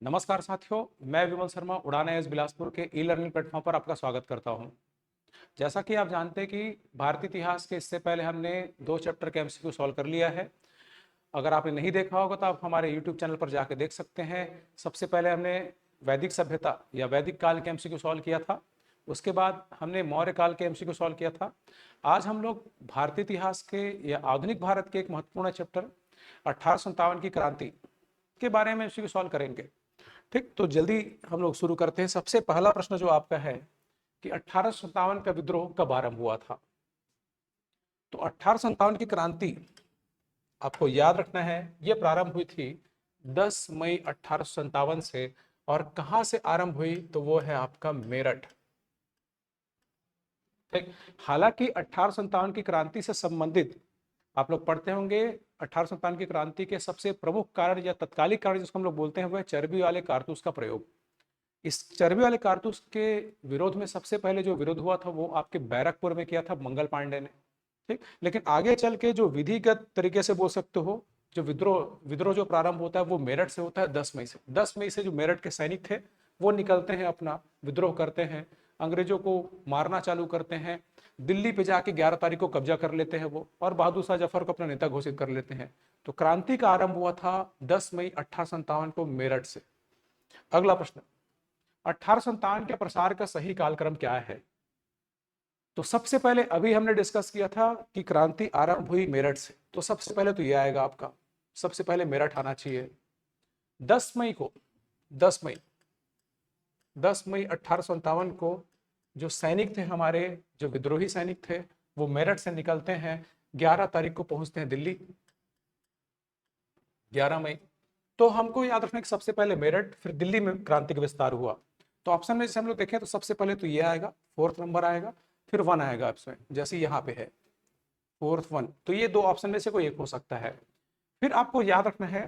नमस्कार साथियों, मैं विमल शर्मा उड़ान एस बिलासपुर के ई लर्निंग प्लेटफॉर्म पर आपका स्वागत करता हूं। जैसा कि आप जानते हैं कि भारतीय इतिहास के इससे पहले हमने 2 चैप्टर के एमसीक्यू सॉल्व कर लिया है। अगर आपने नहीं देखा होगा तो आप हमारे यूट्यूब चैनल पर जाकर देख सकते हैं। सबसे पहले हमने वैदिक सभ्यता या वैदिक काल के एमसीक्यू सॉल्व किया था। उसके बाद हमने मौर्य काल के एमसीक्यू सॉल्व किया था। आज हम लोग भारतीय इतिहास के या आधुनिक भारत के एक महत्वपूर्ण चैप्टर 1857 की क्रांति के बारे में एमसीक्यू सॉल्व करेंगे। ठीक, तो जल्दी हम लोग शुरू करते हैं। सबसे पहला प्रश्न जो आपका है कि 1857 का विद्रोह कब आरंभ हुआ था। तो 1857 की क्रांति आपको याद रखना है, यह प्रारंभ हुई थी 10 मई 1857 से। और कहां से आरंभ हुई तो वो है आपका मेरठ। ठीक, हालांकि 1857 की क्रांति से संबंधित आप लोग पढ़ते होंगे। 1857 की क्रांति के सबसे प्रमुख कारण या तत्कालिक कारण जिसको हम लोग बोलते हैं वह चर्बी वाले कारतूस का प्रयोग। इस चर्बी वाले कारतूस के विरोध में सबसे पहले जो विरोध हुआ था वो आपके बैरकपुर में किया था मंगल पांडे ने। ठीक, लेकिन आगे चल के जो विधिगत तरीके से बोल सकते हो, जो विद्रोह विद्रोह जो प्रारंभ होता है वो मेरठ से होता है 10 मई से। 10 मई से जो मेरठ के सैनिक थे वो निकलते हैं, अपना विद्रोह करते हैं, अंग्रेजों को मारना चालू करते हैं। दिल्ली पे जाके 11 तारीख को कब्जा कर लेते हैं वो, और बहादुर शाह जफर को अपना नेता घोषित कर लेते हैं। तो क्रांति का आरंभ हुआ था 10 मई 1857 को मेरठ से। अगला प्रश्न, 1857 के प्रसार का सही कालक्रम क्या है। तो सबसे पहले अभी हमने डिस्कस किया था कि क्रांति आरंभ हुई मेरठ से, तो सबसे पहले तो यह आएगा आपका, सबसे पहले मेरठ आना चाहिए। 10 मई को 10 मई 10 मई 1857 को जो सैनिक थे हमारे, जो विद्रोही सैनिक थे, वो मेरठ से निकलते हैं। 11 तारीख को पहुंचते हैं दिल्ली, 11 मई। तो हमको याद रखना कि सबसे पहले मेरठ फिर दिल्ली में क्रांति का विस्तार हुआ। तो ऑप्शन में जैसे हम लोग देखें तो सबसे पहले तो ये आएगा, फोर्थ नंबर आएगा, फिर 1 आएगा ऑप्शन जैसे यहाँ पे है, फोर्थ 1। तो ये दो ऑप्शन में से कोई एक हो सकता है। फिर आपको याद रखना है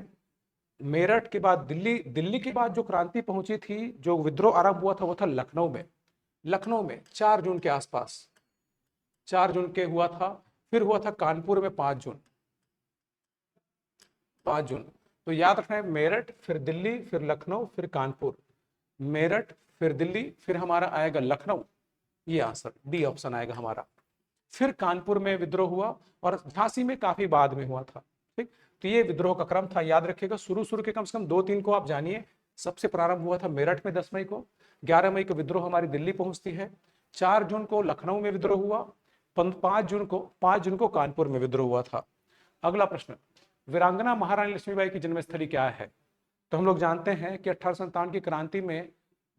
मेरठ के बाद दिल्ली, दिल्ली के बाद जो क्रांति पहुंची थी, जो विद्रोह आरंभ हुआ था वो था लखनऊ में। लखनऊ में 4 जून के आसपास, 4 जून के हुआ था। फिर हुआ था कानपुर में 5 जून, 5 जून। तो याद रखना है मेरठ फिर दिल्ली फिर लखनऊ फिर कानपुर। मेरठ फिर दिल्ली फिर हमारा आएगा लखनऊ, ये आंसर डी ऑप्शन आएगा हमारा। फिर कानपुर में विद्रोह हुआ और झांसी में काफी बाद में हुआ था। ठीक, तो ये विद्रोह का क्रम था, याद रखिएगा। शुरू के कम से कम 2-3 को आप जानिए। सबसे प्रारंभ हुआ था मेरठ में 10 मई को, 11 मई को विद्रोह हमारी दिल्ली पहुंचती है, 4 जून को लखनऊ में विद्रोह हुआ, 5 जून को कानपुर में विद्रोह हुआ था। अगला प्रश्न, वीरांगना महारानी लक्ष्मीबाई की जन्मस्थली क्या है। तो हम लोग जानते हैं कि 1857 की क्रांति में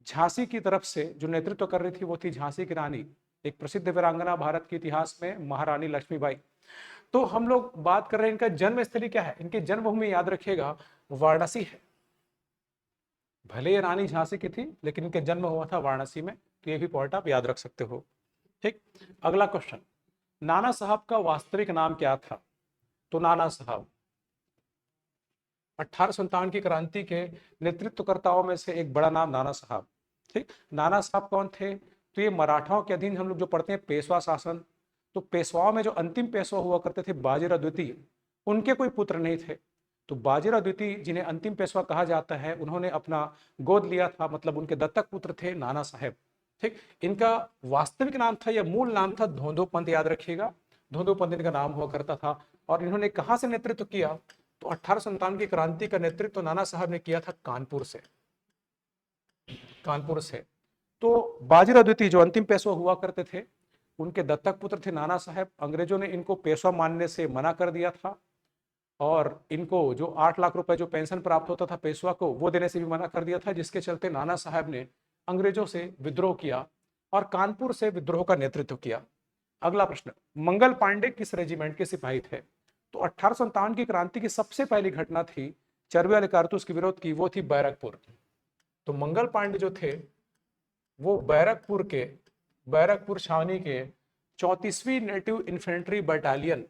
झांसी की तरफ से जो नेतृत्व कर रही थी वो थी झांसी की रानी, एक प्रसिद्ध वीरांगना भारत के इतिहास में, महारानी लक्ष्मीबाई। तो हम लोग बात कर रहे हैं इनका जन्म स्थली क्या है। इनकी जन्मभूमि याद रखिएगा वाराणसी है। भले ये रानी झांसी की थी लेकिन इनका जन्म हुआ था वाराणसी में। तो ये भी पॉइंट आप याद रख सकते हो। ठीक, अगला क्वेश्चन, नाना साहब का वास्तविक नाम क्या था। तो नाना साहब 1857 की क्रांति के नेतृत्वकर्ताओं में से एक बड़ा नाम नाना साहब। ठीक, नाना साहब कौन थे। तो ये मराठाओं के अधीन हम लोग जो पढ़ते हैं पेशवा शासन, तो पेशवाओं में जो अंतिम पेशवा हुआ करते थे बाजीराव द्वितीय, उनके कोई पुत्र नहीं थे। तो बाजीराव द्वितीय जिन्हें अंतिम पेशवा कहा जाता है, उन्होंने अपना गोद लिया था, मतलब उनके दत्तक पुत्र थे नाना साहेब। ठीक, इनका वास्तविक नाम था या मूल नाम था धोंधो पंत, याद रखिएगा धोंधो पंत इनका नाम हुआ करता था। और इन्होंने कहां से नेतृत्व किया। तो 1857 की क्रांति का नेतृत्व नाना साहब ने किया था कानपुर से, कानपुर से। तो बाजीराव द्वितीय जो अंतिम पेशवा हुआ करते थे, उनके दत्तक पुत्र थे नाना साहब। अंग्रेजों ने इनको पेशवा मानने से मना कर दिया था, और इनको जो 8 लाख रुपए जो पेंशन प्राप्त होता था पेशवा को, वो देने से भी मना कर दिया था, जिसके चलते नाना साहब ने अंग्रेजों से विद्रोह किया और कानपुर से विद्रोह का नेतृत्व किया। अगला प्रश्न, मंगल पांडे किस रेजिमेंट के सिपाही थे। तो 1857 की क्रांति की सबसे पहली घटना थी चर्बी वाले कारतूस के विरोध की, वो थी बैरकपुर। तो मंगल पांडे जो थे वो बैरकपुर छावनी के 34वीं नेटिव इन्फेंट्री बटालियन,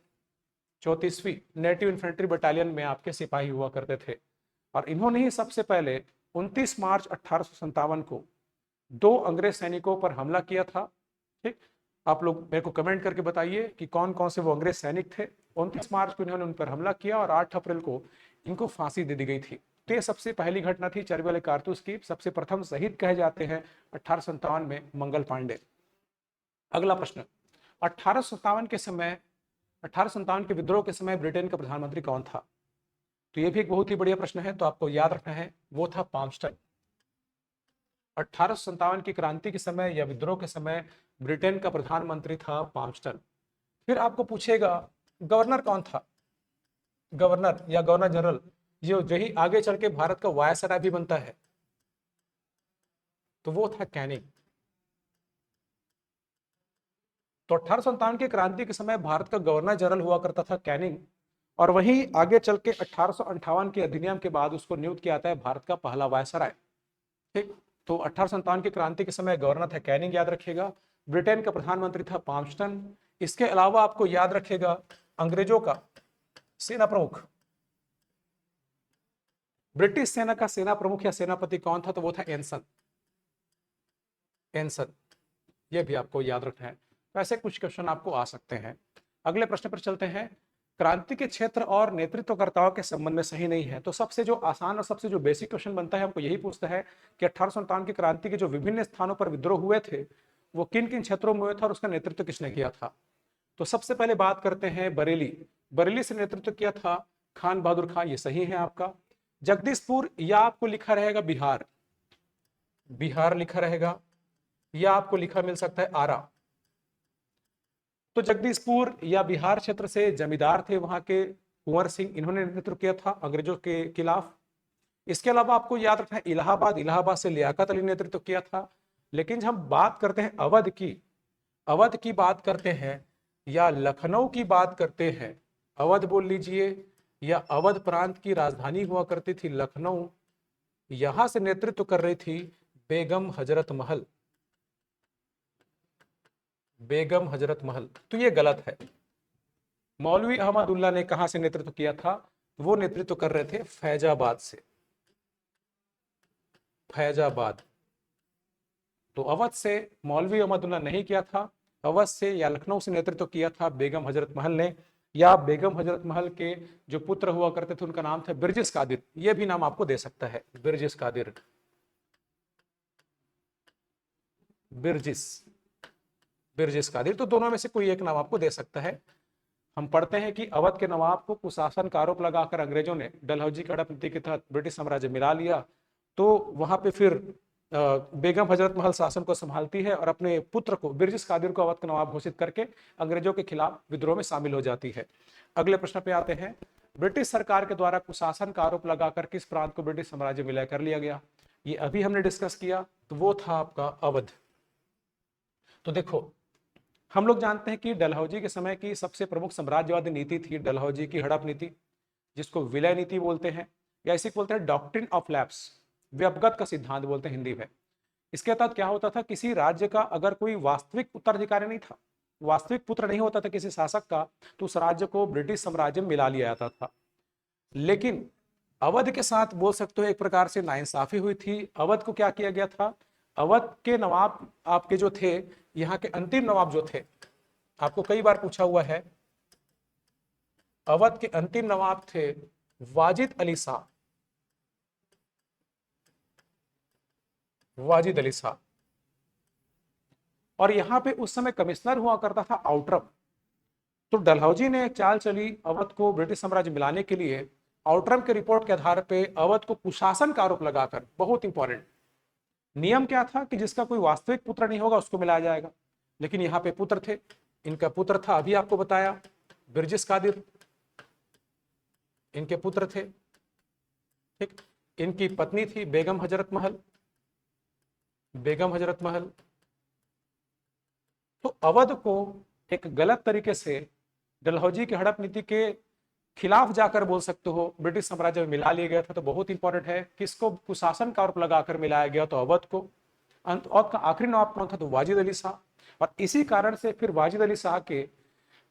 34वीं नेटिव इन्फेंट्री बटालियन में आपके सिपाही हुआ करते थे। और इन्होंने ही सबसे पहले 29 मार्च 1857 को 2 अंग्रेज सैनिकों पर हमला किया था। ठीक, आप लोग मेरे को कमेंट करके बताइए कि कौन कौन से वो अंग्रेज सैनिक थे। 29 मार्च को इन्होंने उन पर हमला किया और 8 अप्रैल को इनको फांसी दे दी गई थी। तो ये सबसे पहली घटना थी चर्बी वाले कारतूस की। सबसे प्रथम शहीद कहे जाते हैं 1857 में मंगल पांडे। अगला प्रश्न, 1857 के समय, 1857 के विद्रोह के समय ब्रिटेन का प्रधानमंत्री कौन था? तो ये भी एक बहुत ही बढ़िया प्रश्न है, तो आपको याद रखना है, वो था पाम्स्टन। 1857 की क्रांति के समय या विद्रोह के समय ब्रिटेन का प्रधानमंत्री था पाम्स्टन। फिर आपको पूछेगा गवर्नर कौन था? गवर्नर या गवर्नर जनरल, जो यही आगे चल के भारत का वायसराय भी बनता है, तो वो था कैनिंग। तो 1857 की क्रांति के समय भारत का गवर्नर जनरल हुआ करता था कैनिंग, और वहीं आगे चल के 1858 के अधिनियम के बाद उसको नियुक्त किया जाता है भारत का पहला वायसराय। ठीक, तो 1857 की क्रांति के समय गवर्नर था कैनिंग, याद रखिएगा। ब्रिटेन का प्रधानमंत्री था पाम्स्टन। इसके अलावा आपको याद रखेगा अंग्रेजों का सेना प्रमुख, ब्रिटिश सेना का सेना प्रमुख या सेनापति कौन था? तो वो था एनसन। एनसन, ये भी आपको याद रखना है। तो ऐसे कुछ क्वेश्चन आपको आ सकते हैं। अगले प्रश्न पर चलते हैं। क्रांति के क्षेत्र और नेतृत्वकर्ताओं के संबंध में सही नहीं है। तो सबसे जो आसान और सबसे जो बेसिक क्वेश्चन बनता है, हमको यही पूछता है कि 1857 की क्रांति के जो विभिन्न स्थानों पर विद्रोह हुए थे, वो किन किन क्षेत्रों में हुए थे और उसका नेतृत्व किसने किया था? तो सबसे पहले बात करते हैं बरेली। बरेली से नेतृत्व किया था खान बहादुर खान, ये सही है आपका। जगदीशपुर, या आपको लिखा रहेगा बिहार, बिहार लिखा रहेगा, या आपको लिखा मिल सकता है आरा। तो जगदीशपुर या बिहार क्षेत्र से जमींदार थे वहां के कुंवर सिंह, इन्होंने नेतृत्व किया था अंग्रेजों के खिलाफ। इसके अलावा आपको याद रखना है इलाहाबाद, इलाहाबाद से लियाकत अली ने नेतृत्व किया था। लेकिन जब हम बात करते हैं अवध की, अवध की बात करते हैं या लखनऊ की बात करते हैं, अवध बोल लीजिए, या अवध प्रांत की राजधानी हुआ करती थी लखनऊ, यहां से नेतृत्व कर रही थी बेगम हजरत महल। बेगम हजरत महल, तो ये गलत है। मौलवी अहमदुल्ला ने कहां से नेतृत्व किया था? वो नेतृत्व कर रहे थे फैजाबाद से, फैजाबाद। तो अवध से मौलवी अहमदुल्ला नहीं किया था, अवध से या लखनऊ से नेतृत्व किया था बेगम हजरत महल ने, या बेगम हजरत महल के जो पुत्र हुआ करते थे उनका नाम था बिरजिस कादिर। ये भी नाम आपको दे सकता है, बिरजिस कादिर, बिरजिस, बिरजिस कादिर। तो दोनों में से कोई एक नाम आपको दे सकता है। हम पढ़ते हैं कि अवध के नवाब को कुशासन का आरोप लगाकर अंग्रेजों ने डलहौजी की हड़प नीति के तहत ब्रिटिश साम्राज्य मिला लिया। तो वहां पे फिर बेगम हजरत महल शासन को संभालती है और अपने पुत्र को बिरजिस कादिर को अवध का नवाब घोषित करके अंग्रेजों के खिलाफ विद्रोह में शामिल हो जाती है। अगले प्रश्न पे आते हैं। ब्रिटिश सरकार के द्वारा कुशासन का आरोप लगाकर किस प्रांत को ब्रिटिश साम्राज्य में विलय कर लिया गया? ये अभी हमने डिस्कस किया, तो वो था आपका अवध। तो देखो, हम लोग जानते हैं कि डलहौजी के समय की सबसे प्रमुख साम्राज्यवादी नीति थी डलहौजी की हड़प नीति, जिसको विलय नीति बोलते हैं, या इसे बोलते हैं डॉक्ट्रिन ऑफ लैप्स, व्यपगत का सिद्धांत बोलते हैं हिंदी में। इसके तहत क्या होता था, किसी राज्य का अगर कोई वास्तविक उत्तराधिकारी नहीं था, वास्तविक पुत्र नहीं होता था किसी शासक का, तो उस राज्य को ब्रिटिश साम्राज्य में मिला लिया जाता था। लेकिन अवध के साथ बोल सकते हो एक प्रकार से नाइंसाफी हुई थी। अवध को क्या किया गया था, अवध के नवाब आपके जो थे, यहाँ के अंतिम नवाब जो थे, आपको कई बार पूछा हुआ है, अवध के अंतिम नवाब थे वाजिद अली शाह, वाजिद अली शाह। और यहां पे उस समय कमिश्नर हुआ करता था आउटरम। तो डलहौजी ने एक चाल चली अवध को ब्रिटिश साम्राज्य मिलाने के लिए। आउटरम के रिपोर्ट के आधार पे अवध को कुशासन का आरोप लगाकर, बहुत इंपॉर्टेंट नियम क्या था कि जिसका कोई वास्तविक पुत्र नहीं होगा उसको मिलाया जाएगा। लेकिन यहाँ पे पुत्र थे, इनका पुत्र था अभी आपको बताया बिरजिस कादिर, इनके पुत्र थे। ठीक, इनकी पत्नी थी बेगम हजरत महल, बेगम हजरत महल। तो अवध को एक गलत तरीके से डलहौजी की हड़प नीति के खिलाफ जाकर बोल सकते हो ब्रिटिश साम्राज्य में मिला लिया गया था। तो बहुत इंपॉर्टेंट है, किसको कुशासन का आरोप लगाकर मिलाया गया? तो अवध को। अवध का आखिरी नवाब कौन था? तो वाजिद अली शाह। और इसी कारण से फिर वाजिद अली शाह के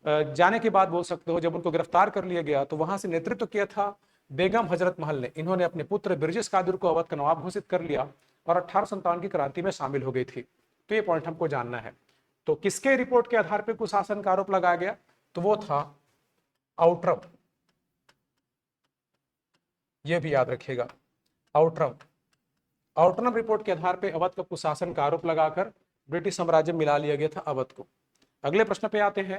जाने के बाद बोल सकते हो जब उनको गिरफ्तार कर लिया गया, तो वहां से नेतृत्व किया था बेगम हजरत महल ने। इन्होंने अपने पुत्र बिरजिस कादिर को अवध का नवाब घोषित कर लिया और 1857 की क्रांति में शामिल हो गई थी। तो ये पॉइंट हमको जानना है। तो किसके रिपोर्ट के आधार पर कुशासन का आरोप लगाया गया? तो वो था आउटरम, ये भी याद रखिएगा। आउटरम आउटरम रिपोर्ट के आधार पर अवध का कुशासन का आरोप लगाकर ब्रिटिश साम्राज्य में मिला लिया गया था अवध को। अगले प्रश्न पे आते हैं।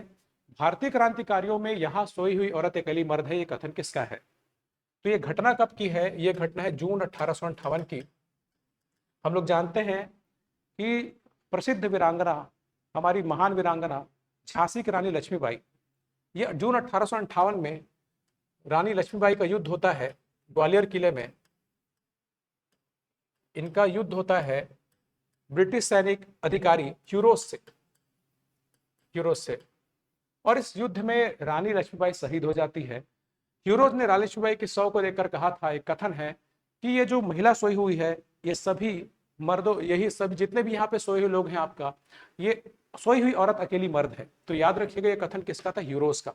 भारतीय क्रांतिकारियों में यहाँ सोई हुई औरत अकेली मर्द है, ये कथन किसका है? तो ये घटना कब की है? ये घटना है जून 1858 की। हम लोग जानते हैं कि प्रसिद्ध वीरांगना, हमारी महान वीरांगना झांसी की रानी लक्ष्मीबाई, ये जून 1858 में रानी लक्ष्मीबाई का युद्ध होता है ग्वालियर किले में। इनका युद्ध होता है ब्रिटिश सैनिक अधिकारी ह्यूरोज से और इस युद्ध में रानी लक्ष्मीबाई शहीद हो जाती है। ह्यूरोज ने रानी लक्ष्मीबाई के शव को लेकर कहा था, एक कथन है कि ये जो महिला सोई हुई है, ये सभी मर्दों, यही सभी जितने भी यहाँ पे सोए हुए लोग हैं आपका, ये सोई हुई औरत अकेली मर्द है। तो याद रखिएगा ये कथन किसका था? ह्यूरोज का,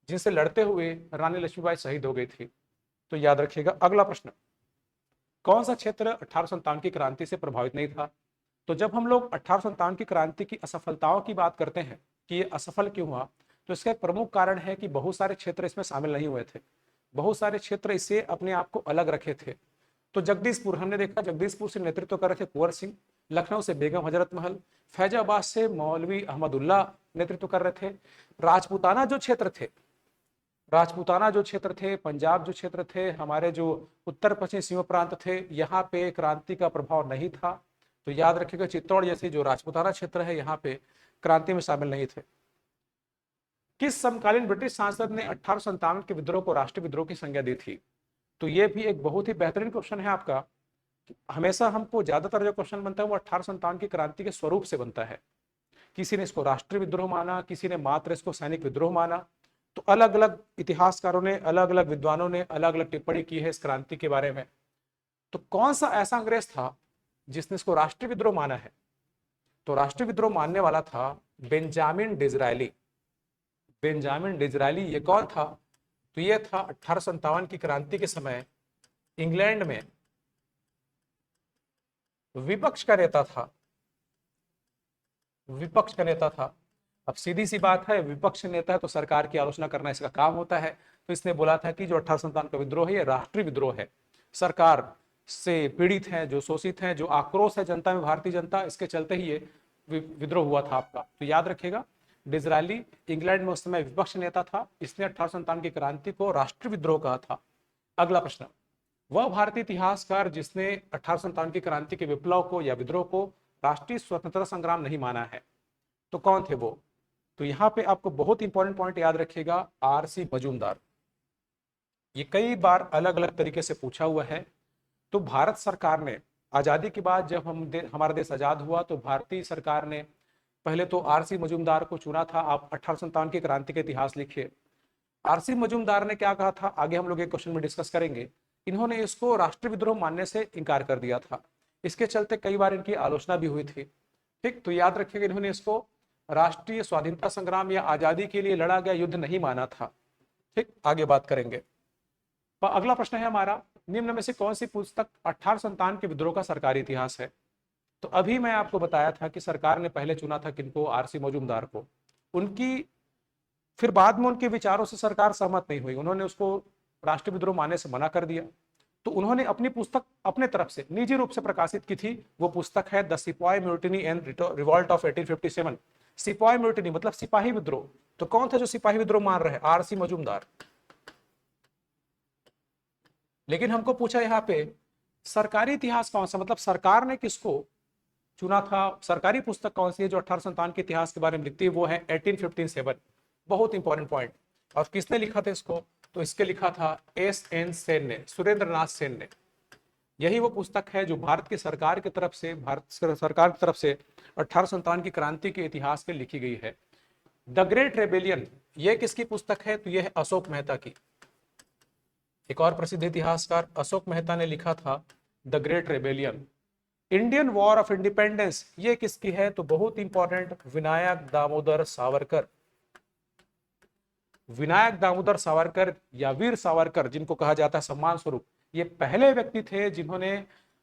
जिनसे लड़ते हुए रानी लक्ष्मीबाई शहीद हो गई थी। तो याद रखिएगा। अगला प्रश्न, कौन सा क्षेत्र 1857 की क्रांति से प्रभावित नहीं था? तो जब हम लोग 1857 की क्रांति की असफलताओं की बात करते हैं कि ये असफल क्यों हुआ, तो इसका एक प्रमुख कारण है कि बहुत सारे क्षेत्र इसमें शामिल नहीं हुए थे। बहुत सारे क्षेत्र इससे अपने आप को अलग रखे थे। तो जगदीशपुर, हमने देखा जगदीशपुर से नेतृत्व कर रहे थे कुंवर सिंह, लखनऊ से बेगम हजरत महल, फैजाबाद से मौलवी अहमदुल्ला नेतृत्व कर रहे थे। राजपूताना जो क्षेत्र थे, पंजाब जो क्षेत्र थे, हमारे जो उत्तर पश्चिम सीमा प्रांत थे, यहाँ पे क्रांति का प्रभाव नहीं था। तो याद रखिएगा चित्तौड़ जैसे जो राजपूताना क्षेत्र है, यहाँ पे क्रांति में शामिल नहीं थे। किस समकालीन ब्रिटिश सांसद ने 1857 के विद्रोह को राष्ट्रीय विद्रोह की संज्ञा दी थी? तो ये भी एक बहुत ही बेहतरीन क्वेश्चन है आपका। हमेशा हमको ज्यादातर जो क्वेश्चन बनता है वो 1857 की क्रांति के स्वरूप से बनता है। किसी ने इसको राष्ट्रीय विद्रोह माना, किसी ने मात्र इसको सैनिक विद्रोह माना। तो अलग अलग इतिहासकारों ने, अलग अलग विद्वानों ने अलग अलग टिप्पणी की है इस क्रांति के बारे में। तो कौन सा ऐसा अंग्रेज था जिसने इसको राष्ट्रीय विद्रोह माना है? तो राष्ट्रीय विद्रोह मानने वाला था बेंजामिन डिज़रायली। ये कौन था? तो ये था 1857 की क्रांति के समय इंग्लैंड में विपक्ष का नेता था। अब सीधी सी बात है, विपक्ष नेता है तो सरकार की आलोचना करना इसका काम होता है। तो इसने बोला था कि जो 1857 का विद्रोह है ये राष्ट्रीय विद्रोह है, सरकार से पीड़ित हैं, जो शोषित हैं, जो आक्रोश है जनता में, भारतीय जनता, इसके चलते ही ये विद्रोह हुआ था आपका। तो याद रखिएगा डिज़रायली इंग्लैंड में उस समय विपक्ष नेता था, इसने 1857 की क्रांति को राष्ट्रीय विद्रोह कहा था। अगला प्रश्न, वह भारतीय इतिहासकार जिसने 1857 की क्रांति के विप्लव को या विद्रोह को राष्ट्रीय स्वतंत्रता संग्राम नहीं माना है, तो कौन थे वो? तो यहाँ पे आपको बहुत इंपॉर्टेंट पॉइंट याद रखिएगा, आरसी मजूमदार। ये कई बार अलग अलग तरीके से पूछा हुआ है। तो भारत सरकार ने आजादी के बाद जब हमारा देश आजाद हुआ तो भारतीय सरकार ने पहले तो आरसी मजूमदार को चुना था। आप 1857 की क्रांति का इतिहास लिखिए। आरसी मजूमदार ने क्या कहा था, आगे हम लोग एक क्वेश्चन में डिस्कस करेंगे। इन्होंने इसको राष्ट्रीय विद्रोह मानने से इनकार कर दिया था। इसके चलते कई बार इनकी आलोचना भी हुई थी। ठीक, तो याद रखिएगा इन्होंने इसको राष्ट्रीय स्वाधीनता संग्राम या आजादी के लिए लड़ा गया युद्ध नहीं माना था। ठीक, आगे बात करेंगे। अगला प्रश्न है हमारा, निम्न में से कौन सी पुस्तक 1857 के विद्रोह का सरकारी इतिहास है? तो अभी मैं आपको बताया था कि सरकार ने पहले चुना था किनको, आरसी मजूमदार को। फिर बाद में उनके विचारों से सरकार सहमत नहीं हुई, उन्होंने उसको राष्ट्रीय विद्रोह मानने से मना कर दिया। तो उन्होंने अपनी पुस्तक अपने तरफ से निजी रूप से प्रकाशित की थी। वो पुस्तक है द सिपाही म्यूटिनी एंड रिवॉल्ट ऑफ 1857। सिपाही म्यूटिनी मतलब सिपाही विद्रोह। तो कौन था जो सिपाही विद्रोह मान रहे? आरसी मजूमदार। लेकिन हमको पूछा यहाँ पे सरकारी इतिहास कौन सा, मतलब सरकार ने किसको चुना था, सरकारी पुस्तक कौन सी है जो 1857 के इतिहास के बारे में लिखती है? वो है 1857। बहुत इंपॉर्टेंट पॉइंट। और किसने लिखा था इसको? तो इसके लिखा था एस.एन. सेन ने, सुरेंद्र नाथ सेन ने। यही वो पुस्तक है जो भारत की सरकार की तरफ से 1857 की क्रांति के इतिहास में लिखी गई है। द ग्रेट रेबेलियन, ये किसकी पुस्तक है? तो यह है अशोक मेहता की। एक और प्रसिद्ध इतिहासकार अशोक मेहता ने लिखा था the great rebellion. Indian war of independence, ये किसकी है? तो बहुत इंपॉर्टेंट, विनायक दामोदर सावरकर। विनायक दामोदर सावरकर या वीर सावरकर जिनको कहा जाता है सम्मान स्वरूप, ये पहले व्यक्ति थे जिन्होंने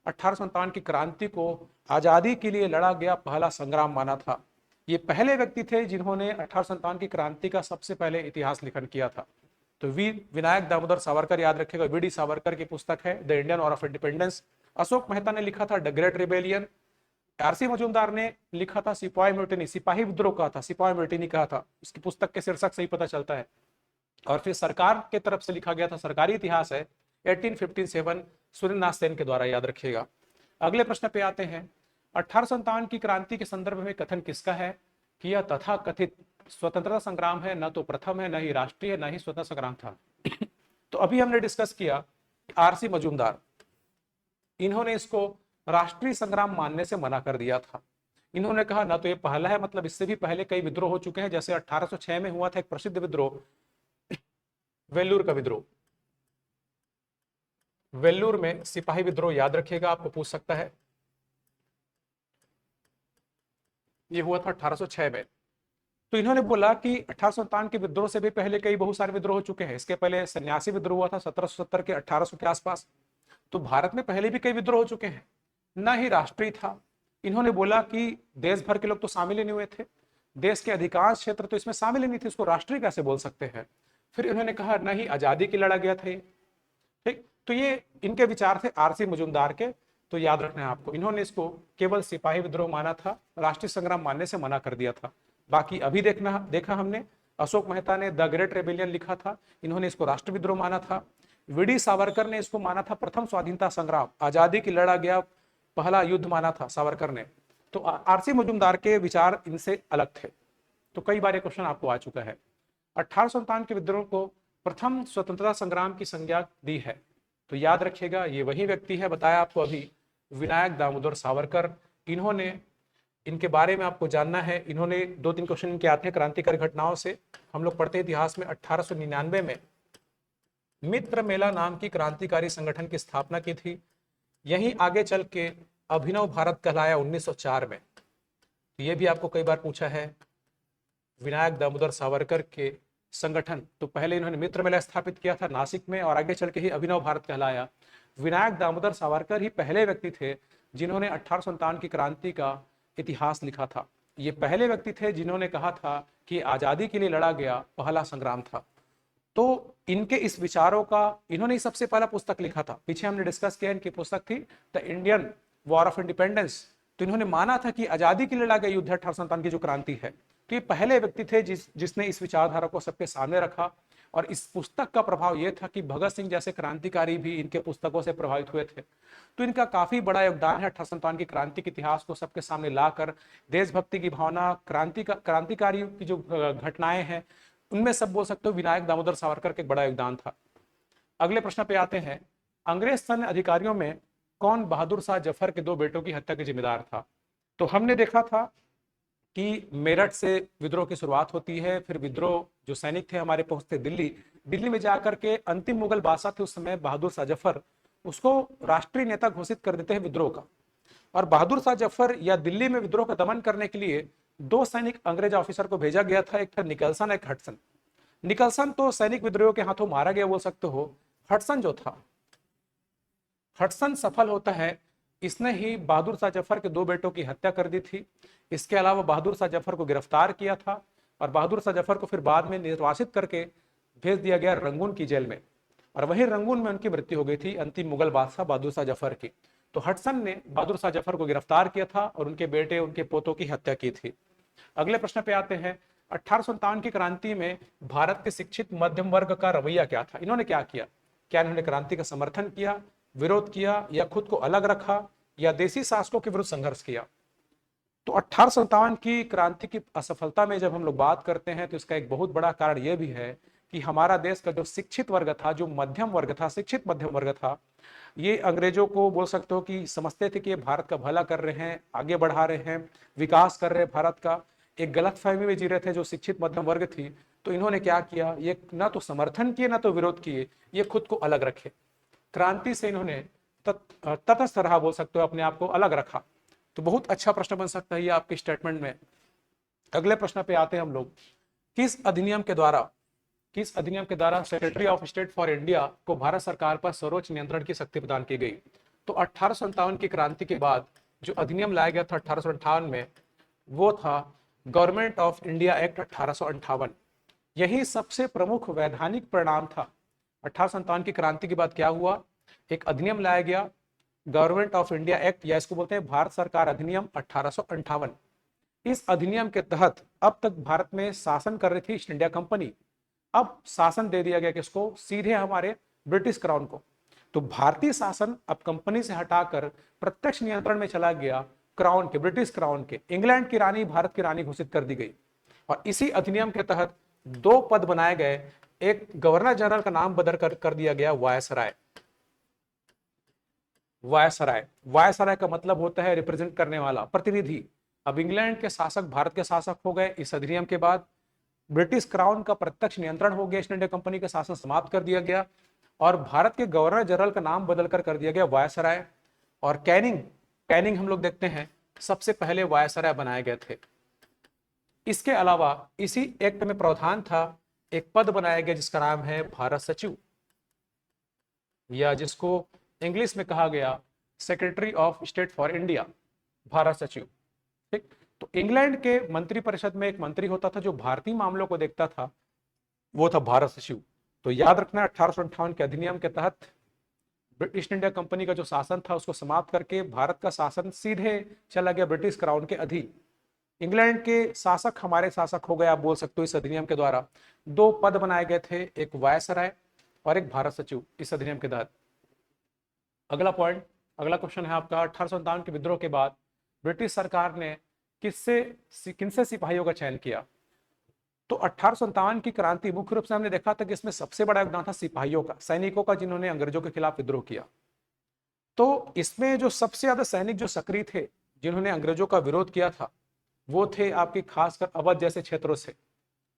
1857 की क्रांति को आजादी के लिए लड़ा गया पहला संग्राम माना था। ये पहले व्यक्ति थे जिन्होंने 1857 की क्रांति का सबसे पहले इतिहास लेखन किया था। तो विनायक दामोदर सावरकर याद रखेगा, वीडी सावरकर की पुस्तक है the Indian war of independence. Ashok Mehta ने लिखा था the great rebellion. RC Majumdar ने लिखा था सिपाही म्यूटिनी, सिपाही विद्रोह कहा था, सिपाही म्यूटिनी कहा था, इसकी पुस्तक के शीर्षक से ही पता चलता है। और फिर सरकार के तरफ से लिखा गया था, सरकारी इतिहास है 1857, सूर्यनाथ सेन के द्वारा, याद रखिएगा। अगले प्रश्न पे आते हैं। 1857 की क्रांति के संदर्भ में कथन किसका है कि यह तथा कथित स्वतंत्रता संग्राम है, न तो प्रथम है, न ही राष्ट्रीय, न ही स्वतंत्रता संग्राम था। तो अभी हमने डिस्कस किया आरसी मजूमदार, इन्होंने इसको राष्ट्रीय संग्राम मानने से मना कर दिया था। इन्होंने कहा ना तो ये पहला है, मतलब इससे भी पहले कई विद्रोह हो चुके हैं, जैसे 1806 में हुआ था एक प्रसिद्ध विद्रोह, वेल्लूर का विद्रोह। वेल्लूर में सिपाही विद्रोह, याद रखिएगा, आपको पूछ सकता है, ये हुआ था 1806 में। तो इन्होंने बोला कि 1857 के विद्रोह से भी पहले कई बहुत सारे विद्रोह हो चुके हैं। इसके पहले सन्यासी विद्रोह हुआ था 1770 के 1800 के आसपास। तो भारत में पहले भी कई विद्रोह हो चुके हैं, ना ही राष्ट्रीय था। इन्होंने बोला कि देश भर के लोग तो शामिल ही नहीं हुए थे, देश के अधिकांश क्षेत्र तो इसमें शामिल ही नहीं थे, इसको राष्ट्रीय कैसे बोल सकते हैं। फिर इन्होंने कहा न ही आजादी की लड़ा गया था, ठीक। तो ये इनके विचार थे आरसी मजूमदार के, तो याद रखना है आपको। इन्होंने इसको केवल सिपाही विद्रोह माना था, राष्ट्रीय संग्राम मानने से मना कर दिया था। बाकी अभी देखा हमने, अशोक मेहता ने द ग्रेट रेबेलियन लिखा था, इन्होंने इसको राष्ट्र विद्रोह माना था। वीडी सावरकर ने इसको माना था प्रथम स्वाधीनता संग्राम, आजादी की लड़ा गया पहला युद्ध माना था सावरकर ने। तो आरसी मजूमदार के विचार इनसे अलग थे। तो कई बार ये क्वेश्चन आपको आ चुका है। 1857 के विद्रोह को प्रथम स्वतंत्रता संग्राम की संज्ञा दी है, तो याद रखिएगा ये वही व्यक्ति है, बताया आपको अभी, विनायक दामोदर सावरकर। इन्होंने, इनके बारे में आपको जानना है, इन्होंने 2-3 क्वेश्चन इनके आते हैं क्रांतिकारी घटनाओं से। हम लोग पढ़ते इतिहास में 1899 में मित्र मेला नाम की क्रांतिकारी संगठन की स्थापना की थी। यहीं आगे चल के अभिनव भारत कहलाया 1904 में। ये भी आपको कई बार पूछा है, विनायक दामोदर सावरकर के संगठन, तो पहले इन्होंने मित्र मेला स्थापित किया था नासिक में और आगे चल के ही अभिनव भारत कहलाया। विनायक दामोदर सावरकर ही पहले व्यक्ति थे जिन्होंने 1857 की क्रांति का इतिहास लिखा था। ये पहले व्यक्ति थे जिन्होंने कहा था कि आजादी के लिए लड़ा गया पहला संग्राम था। तो इनके इस विचारों का, इन्होंने सबसे पहला पुस्तक लिखा था, पीछे हमने डिस्कस किया, इनकी पुस्तक थी the Indian war of independence. तो इन्होंने माना था कि आजादी के लिए लड़ा गया युद्ध 1857 की जो क्रांति है। तो ये पहले व्यक्ति थे जिसने इस विचारधारा को सबके सामने रखा। और इस पुस्तक का प्रभाव यह था कि भगत सिंह जैसे क्रांतिकारी भी इनके पुस्तकों से प्रभावित हुए थे। तो इनका काफी बड़ा योगदान है 1857 की क्रांति के इतिहास को सबके सामने लाकर देशभक्ति की भावना, क्रांतिकारियों की जो घटनाएं हैं उनमें सब बोल सकते हो विनायक दामोदर सावरकर के बड़ा योगदान था। अगले प्रश्न पे आते हैं। अंग्रेज सैन्य अधिकारियों में कौन बहादुर शाह जफर के 2 बेटों की हत्या के जिम्मेदार था? तो हमने देखा था कि मेरठ से विद्रोह की शुरुआत होती है, फिर विद्रोह जो सैनिक थे हमारे पहुंचते दिल्ली में जाकर के अंतिम मुगल बादशाह थे उस समय बहादुर शाह जफर, उसको राष्ट्रीय नेता घोषित कर देते हैं विद्रोह का। और बहादुर शाह जफर या दिल्ली में विद्रोह का दमन करने के लिए 2 सैनिक अंग्रेज ऑफिसर को भेजा गया था, एक था निकलसन, एक हडसन। निकलसन तो सैनिक विद्रोह के हाथों मारा गया बोल सकते हो। हडसन जो था, हडसन सफल होता है, इसने ही बहादुर शाह जफर के 2 बेटों की हत्या कर दी थी। इसके अलावा बहादुर शाह जफर को गिरफ्तार किया था और बहादुर शाह जफर को फिर बाद में निर्वासित करके भेज दिया गया रंगून की जेल में, और वहीं रंगून में उनकी मृत्यु हो गई थी अंतिम मुगल बादशाह बहादुर शाह जफर की। तो हडसन ने बहादुर शाह जफर को गिरफ्तार किया था और उनके बेटे, उनके पोतों की हत्या की थी। अगले प्रश्न पे आते हैं। 1857 की क्रांति में भारत के शिक्षित मध्यम वर्ग का रवैया क्या था? इन्होंने क्या किया? क्या इन्होंने क्रांति का समर्थन किया, विरोध किया, या खुद को अलग रखा, या देशी शासकों के विरुद्ध संघर्ष किया? तो 1857 की क्रांति की असफलता में जब हम लोग बात करते हैं तो इसका एक बहुत बड़ा कारण यह भी है कि हमारा देश का जो शिक्षित वर्ग था, जो मध्यम वर्ग था, शिक्षित मध्यम वर्ग था, ये अंग्रेजों को बोल सकते हो कि समझते थे कि ये भारत का भला कर रहे हैं, आगे बढ़ा रहे हैं, विकास कर रहे हैं भारत का। एक गलत फहमी में जी रहे थे जो शिक्षित मध्यम वर्ग थी। तो इन्होंने क्या किया, ये ना तो समर्थन किए ना तो विरोध किए, ये खुद को अलग रखे। क्रांति से इन्होंने तटस्थ रहा, बोल सकते हो, अपने आप को अलग रखा। तो बहुत अच्छा प्रश्न बन सकता है ये आपके स्टेटमेंट में। अगले प्रश्न पे आते हैं हम लोग। किस अधिनियम के द्वारा secretary of state for India को भारत सरकार पर सर्वोच्च नियंत्रण की शक्ति प्रदान की गई? तो 1857 की क्रांति के बाद जो अधिनियम लाया गया था 1858 में, वो था गवर्नमेंट ऑफ इंडिया एक्ट 1858। यही सबसे प्रमुख वैधानिक परिणाम था। 1857 की क्रांति के बाद क्या हुआ, एक अधिनियम लाया गया, गवर्नमेंट ऑफ इंडिया एक्ट, या इसको बोलते हैं भारत सरकार अधिनियम 1858। इस अधिनियम के तहत अब तक भारत में शासन कर रही थी ईस्ट इंडिया कंपनी, अब शासन दे दिया गया किसको, सीधे हमारे ब्रिटिश क्राउन को। तो भारतीय शासन अब कंपनी से हटाकर प्रत्यक्ष नियंत्रण में चला गया क्राउन के, ब्रिटिश क्राउन के। इंग्लैंड की रानी भारत की रानी घोषित कर दी गई, और इसी अधिनियम के तहत दो पद बनाए गए, एक गवर्नर जनरल का नाम बदल कर दिया गया वायसराय। वायसराय, वायसराय का मतलब होता है रिप्रेजेंट करने वाला, प्रतिनिधि। अब इंग्लैंड के शासक भारत के शासक हो गए इस अधिनियम के बाद, ब्रिटिश क्राउन का प्रत्यक्ष नियंत्रण हो गया, ईस्ट इंडिया कंपनी का शासन समाप्त कर दिया गया, और भारत के गवर्नर जनरल का नाम बदलकर कर दिया गया वायसराय। और कैनिंग, कैनिंग हम लोग देखते हैं सबसे पहले वायसराय बनाए गए थे। इसके अलावा इसी एक्ट में प्रावधान था, एक पद बनाया गया जिसका नाम है भारत सचिव, या जिसको इंग्लिश में कहा गया secretary of state for India, Bharat सचिव। ठीक, तो इंग्लैंड के मंत्रिपरिषद में एक मंत्री होता था जो भारतीय मामलों को देखता था, वो था भारत सचिव। तो याद रखना 1858 के अधिनियम के तहत ईस्ट इंडिया कंपनी का जो शासन था उसको समाप्त करके भारत का शासन सीधे चला गया ब्रिटिश क्राउन के अधीन। इंग्लैंड के शासक हमारे शासक हो गए, आप बोल सकते हो। इस अधिनियम के द्वारा दो पद बनाए गए थे, एक वायसराय और एक भारत सचिव, इस अधिनियम के तहत। अगला पॉइंट, अगला क्वेश्चन है आपका, 1857 के विद्रोह के बाद ब्रिटिश सरकार ने किनसे सिपाहियों का चयन किया। तो 1857 की क्रांति मुख्य रूप से हमने देखा था कि इसमें सबसे बड़ा योगदान था सिपाहियों का, सैनिकों का, जिन्होंने अंग्रेजों के खिलाफ विद्रोह किया। तो इसमें जो सबसे ज्यादा सैनिक जो सक्रिय थे, जिन्होंने अंग्रेजों का विरोध किया था, वो थे आपके खासकर अवध जैसे क्षेत्रों से,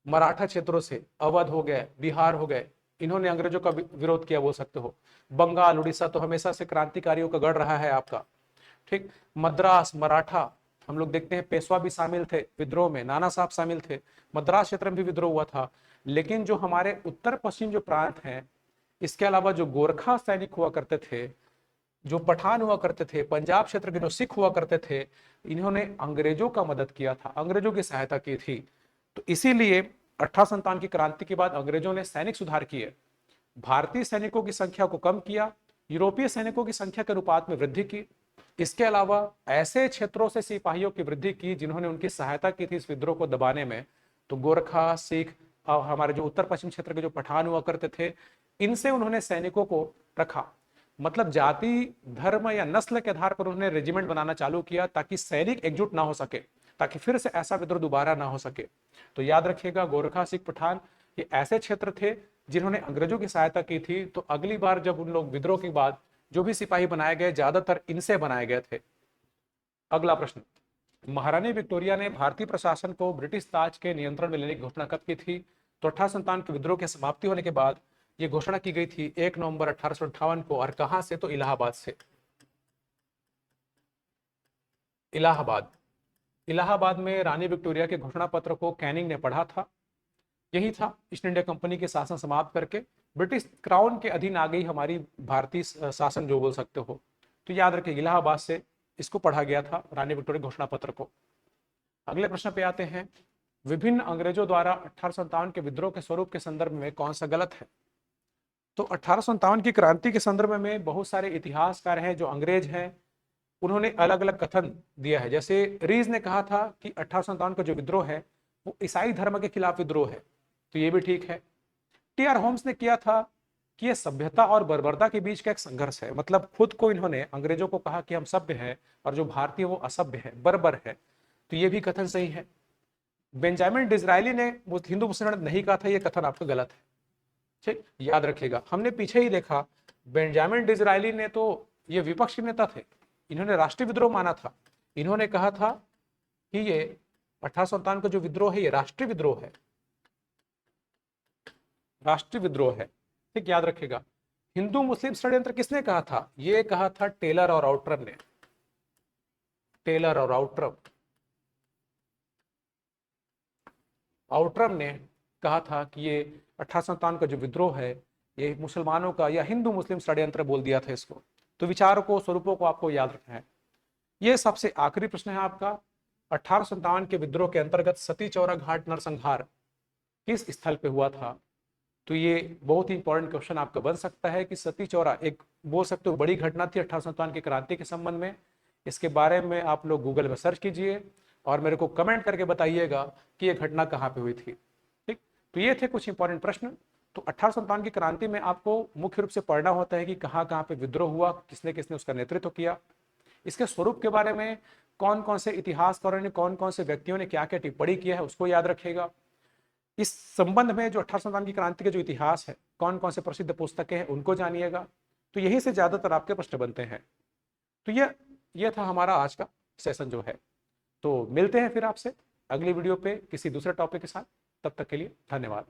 मराठा क्षेत्रों से, अवध हो गए, बिहार हो गए, इन्होंने अंग्रेजों का विरोध किया बोल सकते हो। बंगाल, उड़ीसा तो हमेशा से क्रांतिकारियों का गढ़ रहा है आपका। ठीक, मद्रास, मराठा, हम लोग देखते हैं पेशवा भी शामिल थे विद्रोह में, नाना साहब शामिल थे, मद्रास क्षेत्र में भी विद्रोह हुआ था। लेकिन जो हमारे उत्तर पश्चिम जो प्रांत हैं, इसके अलावा जो गोरखा सैनिक हुआ करते थे, जो पठान हुआ करते थे, पंजाब क्षेत्र के जो सिख हुआ करते थे, इन्होंने अंग्रेजों का मदद किया था, अंग्रेजों की सहायता की थी। तो इसीलिए 1857 की क्रांति के बाद अंग्रेजों ने सैनिक सुधार किए, भारतीय सैनिकों की संख्या को कम किया, यूरोपीय सैनिकों की संख्या के अनुपात में वृद्धि की। इसके अलावा ऐसे क्षेत्रों से सिपाहियों की वृद्धि की जिन्होंने उनकी सहायता की थी इस विद्रोह को दबाने में। तो गोरखा, सिख और हमारे जो उत्तर पश्चिम क्षेत्र के जो पठान हुआ करते थे, इनसे उन्होंने सैनिकों को रखा। मतलब जाति, धर्म या नस्ल के आधार पर उन्होंने रेजिमेंट बनाना चालू किया, ताकि सैनिक एकजुट ना हो सके, ताकि फिर से ऐसा विद्रोह दोबारा ना हो सके। तो याद रखिएगा, गोरखा, सिख, पठान ये ऐसे क्षेत्र थे जिन्होंने अंग्रेजों की सहायता की थी। तो अगली बार जब उन लोग विद्रोह के बाद जो भी सिपाही बनाए गए, ज्यादातर इनसे बनाए गए थे। अगला प्रश्न, महारानी विक्टोरिया ने भारतीय प्रशासन को ब्रिटिश ताज के नियंत्रण में लेने की घोषणा कब की थी। तो 1857 के विद्रोह की समाप्ति होने के बाद यह घोषणा की गई थी 1 नवंबर 1858 को। और कहां से, तो इलाहाबाद से। इलाहाबाद, इलाहाबाद में रानी विक्टोरिया के घोषणा पत्र को कैनिंग ने पढ़ा था। यही था, ईस्ट इंडिया कंपनी के शासन समाप्त करके ब्रिटिश क्राउन के अधीन आ गई हमारी भारतीय शासन, जो बोल सकते हो। तो याद रखिए, इलाहाबाद से इसको पढ़ा गया था, रानी विक्टोरिया घोषणा पत्र को। अगले प्रश्न पे आते हैं, विभिन्न अंग्रेजों द्वारा 1857 के विद्रोह के स्वरूप के संदर्भ में कौन सा गलत है। तो 1857 की क्रांति के संदर्भ में बहुत सारे इतिहासकार हैं जो अंग्रेज हैं, उन्होंने अलग अलग कथन दिया है। जैसे रीज ने कहा था कि 1857 का जो विद्रोह है वो ईसाई धर्म के खिलाफ विद्रोह है, तो ये भी ठीक है। टी.आर. होम्स ने किया था कि ये सभ्यता और बर्बरता के बीच का एक संघर्ष है। मतलब खुद को इन्होंने अंग्रेजों को कहा कि हम सभ्य हैं और जो भारतीय वो असभ्य है, बर्बर है, तो ये भी कथन सही है। बेंजामिन डिज़रायली ने हिंदू मुसलमान नहीं कहा था, ये कथन आपका गलत है। ठीक, याद रखिएगा, हमने पीछे ही देखा, बेंजामिन डिज़रायली ने तो ये विपक्ष के नेता थे, इन्होंने राष्ट्रीय विद्रोह माना था। इन्होंने कहा था कि ये 1857 का जो विद्रोह है ये राष्ट्रीय विद्रोह है, राष्ट्रीय विद्रोह है। ठीक, याद रखिएगा। हिंदू मुस्लिम षड्यंत्र किसने कहा था, ये कहा था टेलर और आउटरम ने, टेलर और आउटरम। आउटरम ने कहा था कि ये 1857 का जो विद्रोह है ये मुसलमानों का या हिंदू मुस्लिम षड्यंत्र बोल दिया था इसको। तो विचारों को, स्वरूपों को आपको याद रखना है। ये सबसे आखिरी प्रश्न है आपका, 1857 के विद्रोह के अंतर्गत सती चौरा घाट नरसंहार किस स्थल पे हुआ था? तो ये बहुत ही इंपॉर्टेंट क्वेश्चन आपका बन सकता है कि सती चौरा एक बोल सकते हो बड़ी घटना थी 1857 की क्रांति के संबंध में। इसके बारे में आप लोग गूगल में सर्च कीजिए और मेरे को कमेंट करके बताइएगा कि ये घटना कहाँ पे हुई थी। ठीक, तो ये थे कुछ इंपॉर्टेंट प्रश्न। तो 1857 की क्रांति में आपको मुख्य रूप से पढ़ना होता है कि कहाँ कहाँ पे विद्रोह हुआ, किसने किसने उसका नेतृत्व किया, इसके स्वरूप के बारे में कौन कौन से इतिहासकारों ने, कौन कौन से व्यक्तियों ने क्या क्या टिप्पणी किया है उसको याद रखिएगा। इस संबंध में जो 1857 की क्रांति के जो इतिहास है, कौन कौन से प्रसिद्ध पुस्तकें हैं उनको जानिएगा। तो यही से ज्यादातर आपके प्रश्न बनते हैं। तो ये था हमारा आज का सेशन जो है। तो मिलते हैं फिर आपसे अगली वीडियो पे किसी दूसरे टॉपिक के साथ। तब तक के लिए धन्यवाद।